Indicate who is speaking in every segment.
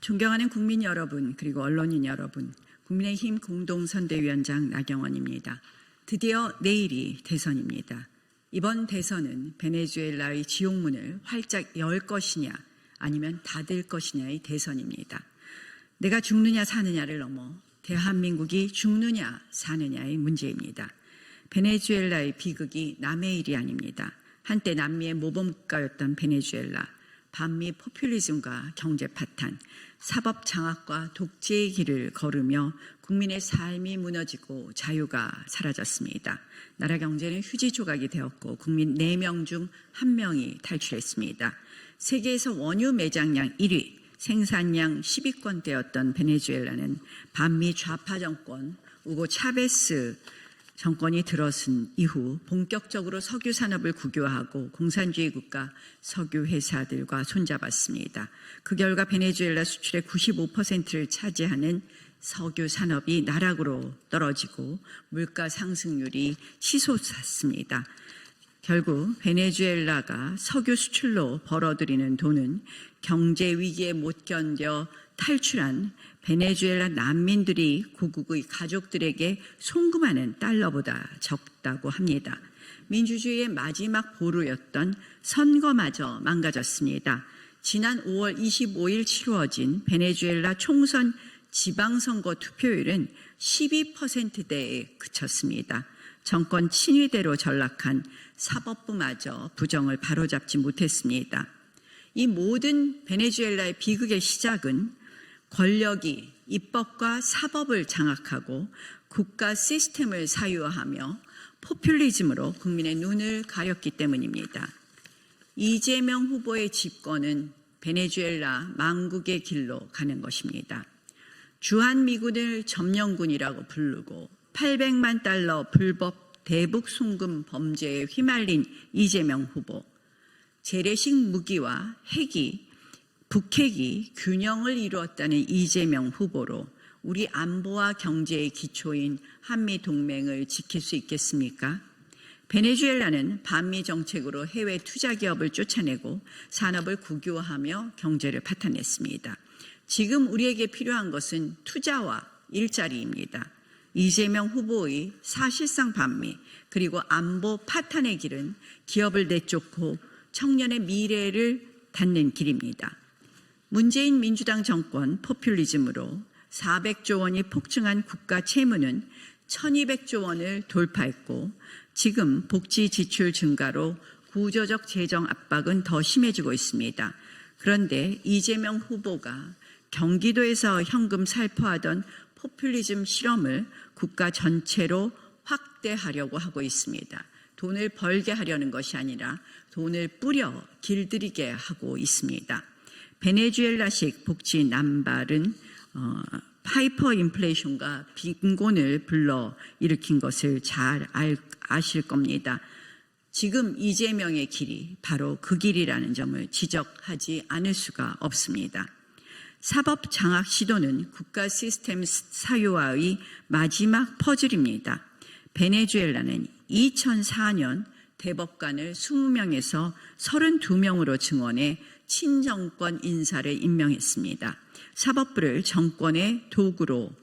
Speaker 1: 존경하는 국민 여러분, 그리고 언론인 여러분, 국민의힘 공동선대위원장 나경원입니다. 드디어 내일이 대선입니다. 이번 대선은 베네수엘라의 지옥문을 활짝 열 것이냐 아니면 닫을 것이냐의 대선입니다. 내가 죽느냐 사느냐를 넘어 대한민국이 죽느냐 사느냐의 문제입니다. 베네수엘라의 비극이 남의 일이 아닙니다. 한때 남미의 모범국가였던 베네수엘라, 반미 포퓰리즘과 경제 파탄, 사법 장악과 독재의 길을 걸으며 국민의 삶이 무너지고 자유가 사라졌습니다. 나라 경제는 휴지 조각이 되었고 국민 4명 중 1명이 탈출했습니다. 세계에서 원유 매장량 1위, 생산량 10위권대였던 베네수엘라는 반미 좌파 정권 우고 차베스 정권이 들어선 이후 본격적으로 석유 산업을 국유화하고 공산주의 국가 석유 회사들과 손잡았습니다. 그 결과 베네수엘라 수출의 95%를 차지하는 석유 산업이 나락으로 떨어지고 물가 상승률이 치솟았습니다. 결국 베네수엘라가 석유 수출로 벌어들이는 돈은 경제 위기에 못 견뎌 탈출한 베네수엘라 난민들이 고국의 가족들에게 송금하는 달러보다 적다고 합니다. 민주주의의 마지막 보루였던 선거마저 망가졌습니다. 지난 5월 25일 치루어진 베네수엘라 총선 지방선거 투표율은 12%대에 그쳤습니다. 정권 친위대로 전락한 사법부마저 부정을 바로잡지 못했습니다. 이 모든 베네수엘라의 비극의 시작은 권력이 입법과 사법을 장악하고 국가 시스템을 사유화하며 포퓰리즘으로 국민의 눈을 가렸기 때문입니다. 이재명 후보의 집권은 베네수엘라 망국의 길로 가는 것입니다. 주한미군을 점령군이라고 부르고 800만 달러 불법 대북 송금 범죄에 휘말린 이재명 후보, 재래식 무기와 북핵이 균형을 이루었다는 이재명 후보로 우리 안보와 경제의 기초인 한미동맹을 지킬 수 있겠습니까? 베네수엘라는 반미 정책으로 해외 투자 기업을 쫓아내고 산업을 국유화하며 경제를 파탄냈습니다. 지금 우리에게 필요한 것은 투자와 일자리입니다. 이재명 후보의 사실상 반미 그리고 안보 파탄의 길은 기업을 내쫓고 청년의 미래를 닫는 길입니다. 문재인 민주당 정권 포퓰리즘으로 400조 원이 폭증한 국가 채무는 1200조 원을 돌파했고 지금 복지 지출 증가로 구조적 재정 압박은 더 심해지고 있습니다. 그런데 이재명 후보가 경기도에서 현금 살포하던 포퓰리즘 실험을 국가 전체로 확대하려고 하고 있습니다. 돈을 벌게 하려는 것이 아니라 돈을 뿌려 길들이게 하고 있습니다. 베네수엘라식 복지 남발은 하이퍼 인플레이션과 빈곤을 불러일으킨 것을 잘 아실 겁니다. 지금 이재명의 길이 바로 그 길이라는 점을 지적하지 않을 수가 없습니다. 사법 장악 시도는 국가 시스템 사유화의 마지막 퍼즐입니다. 베네수엘라는 2004년 대법관을 20명에서 32명으로 증원해 친정권 인사를 임명했습니다. 사법부를 정권의 도구로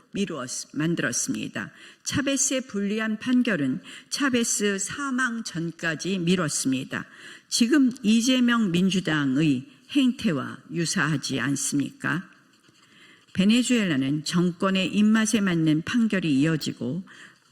Speaker 1: 만들었습니다. 차베스의 불리한 판결은 차베스 사망 전까지 미뤘습니다. 지금 이재명 민주당의 행태와 유사하지 않습니까? 베네수엘라는 정권의 입맛에 맞는 판결이 이어지고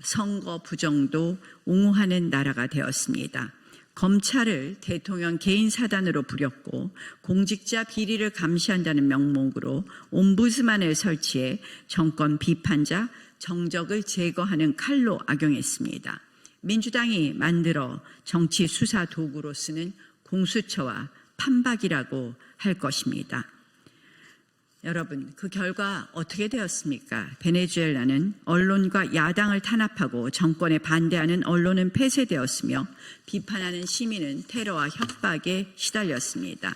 Speaker 1: 선거 부정도 옹호하는 나라가 되었습니다. 검찰을 대통령 개인 사단으로 부렸고 공직자 비리를 감시한다는 명목으로 옴부드스만을 설치해 정권 비판자, 정적을 제거하는 칼로 악용했습니다. 민주당이 만들어 정치 수사 도구로 쓰는 공수처와 판박이라고 할 것입니다. 여러분, 그 결과 어떻게 되었습니까? 베네수엘라는 언론과 야당을 탄압하고 정권에 반대하는 언론은 폐쇄되었으며 비판하는 시민은 테러와 협박에 시달렸습니다.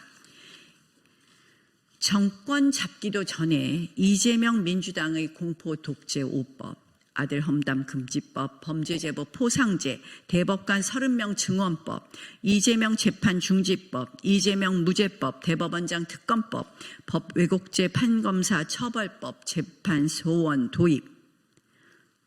Speaker 1: 정권 잡기도 전에 이재명 민주당의 공포 독재 5법, 아들 험담 금지법, 범죄제보 포상제, 대법관 30명 증언법, 이재명 재판 중지법, 이재명 무죄법, 대법원장 특검법, 법 왜곡죄 판검사 처벌법, 재판 소원 도입,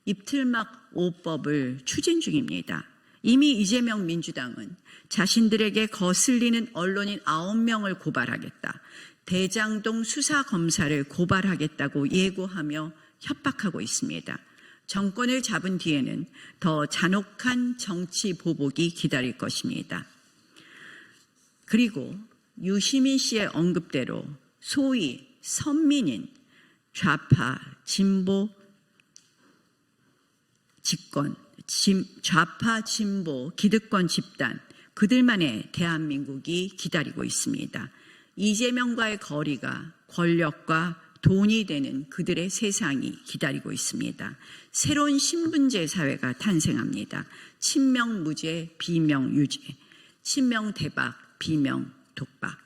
Speaker 1: 입틀막 5법을 추진 중입니다. 이미 이재명 민주당은 자신들에게 거슬리는 언론인 9명을 고발하겠다, 대장동 수사검사를 고발하겠다고 예고하며 협박하고 있습니다. 정권을 잡은 뒤에는 더 잔혹한 정치 보복이 기다릴 것입니다. 그리고 유시민 씨의 언급대로 소위 선민인 좌파, 진보 집권, 좌파, 진보, 기득권 집단, 그들만의 대한민국이 기다리고 있습니다. 이재명과의 거리가 권력과 돈이 되는 그들의 세상이 기다리고 있습니다. 새로운 신분제 사회가 탄생합니다. 친명 무죄, 비명 유죄, 친명 대박, 비명 독박.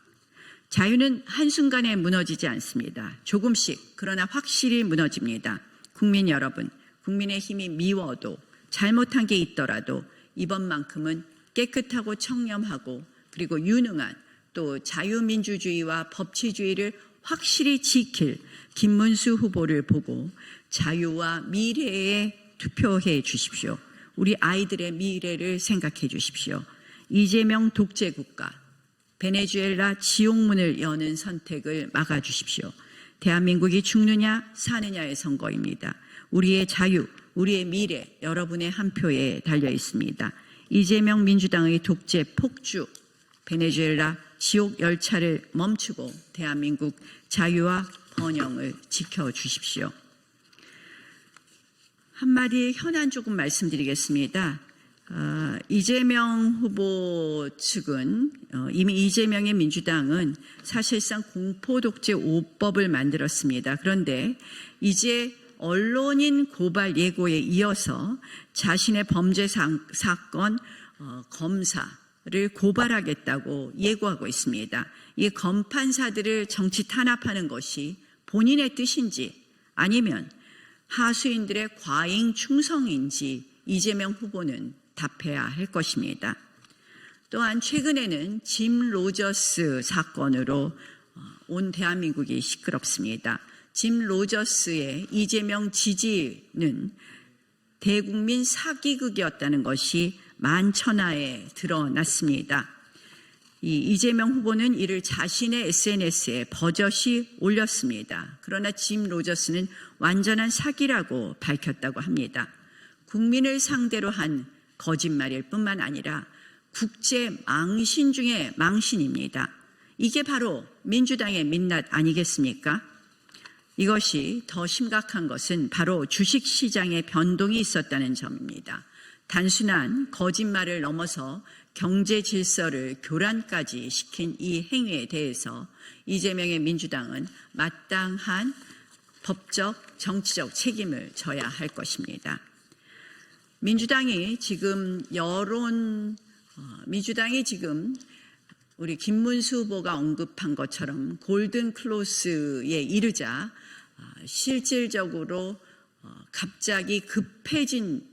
Speaker 1: 자유는 한순간에 무너지지 않습니다. 조금씩, 그러나 확실히 무너집니다. 국민 여러분, 국민의힘이 미워도 잘못한 게 있더라도 이번만큼은 깨끗하고 청렴하고 그리고 유능한 또 자유민주주의와 법치주의를 확실히 지킬 김문수 후보를 보고 자유와 미래에 투표해 주십시오. 우리 아이들의 미래를 생각해 주십시오. 이재명 독재국가, 베네수엘라 지옥문을 여는 선택을 막아주십시오. 대한민국이 죽느냐 사느냐의 선거입니다. 우리의 자유, 우리의 미래, 여러분의 한 표에 달려 있습니다. 이재명 민주당의 독재 폭주, 베네수엘라 지옥 열차를 멈추고 대한민국 자유와 번영을 지켜주십시오. 한마디 현안 조금 말씀드리겠습니다. 이재명 후보 측은 이미 이재명의 민주당은 사실상 공포독재 5법을 만들었습니다. 그런데 이제 언론인 고발 예고에 이어서 자신의 범죄 사건 검사를 고발하겠다고 예고하고 있습니다. 이 검판사들을 정치 탄압하는 것이 본인의 뜻인지 아니면 하수인들의 과잉 충성인지 이재명 후보는 답해야 할 것입니다. 또한 최근에는 짐 로저스 사건으로 온 대한민국이 시끄럽습니다. 짐 로저스의 이재명 지지는 대국민 사기극이었다는 것이 만천하에 드러났습니다. 이재명 후보는 이를 자신의 SNS에 버젓이 올렸습니다. 그러나 짐 로저스는 완전한 사기라고 밝혔다고 합니다. 국민을 상대로 한 거짓말일 뿐만 아니라 국제 망신 중에 망신입니다. 이게 바로 민주당의 민낯 아니겠습니까? 이것이 더 심각한 것은 바로 주식시장의 변동이 있었다는 점입니다. 단순한 거짓말을 넘어서 경제 질서를 교란까지 시킨 이 행위에 대해서 이재명의 민주당은 마땅한 법적, 정치적 책임을 져야 할 것입니다. 민주당이 지금 우리 김문수 후보가 언급한 것처럼 골든 클로스에 이르자 실질적으로 갑자기 급해진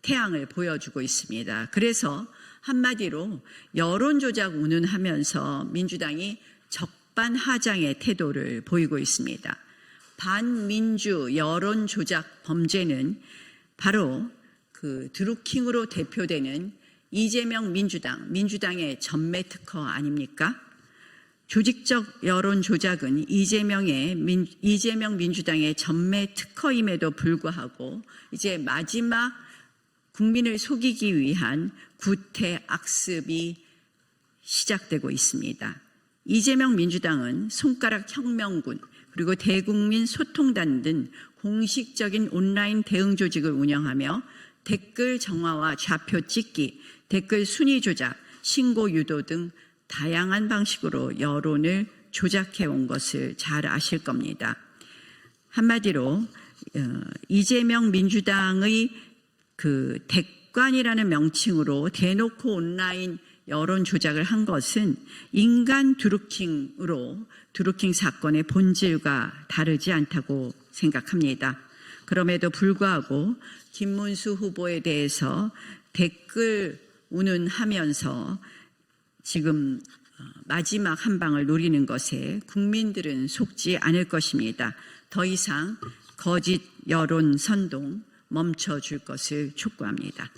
Speaker 1: 태양을 보여주고 있습니다. 그래서 한마디로 여론조작 운운하면서 민주당이 적반하장의 태도를 보이고 있습니다. 반민주 여론조작 범죄는 바로 그 드루킹으로 대표되는 이재명 민주당의 전매 특허 아닙니까? 조직적 여론 조작은 이재명 민주당의 전매 특허임에도 불구하고 이제 마지막 국민을 속이기 위한 구태 악습이 시작되고 있습니다. 이재명 민주당은 손가락 혁명군 그리고 대국민 소통단 등 공식적인 온라인 대응 조직을 운영하며 댓글 정화와 좌표 찍기, 댓글 순위 조작, 신고 유도 등 다양한 방식으로 여론을 조작해 온 것을 잘 아실 겁니다. 한마디로 이재명 민주당의 그 대관이라는 명칭으로 대놓고 온라인 여론 조작을 한 것은 인간 드루킹 사건의 본질과 다르지 않다고 생각합니다. 그럼에도 불구하고 김문수 후보에 대해서 댓글 운운하면서 지금 마지막 한 방을 노리는 것에 국민들은 속지 않을 것입니다. 더 이상 거짓 여론 선동 멈춰줄 것을 촉구합니다.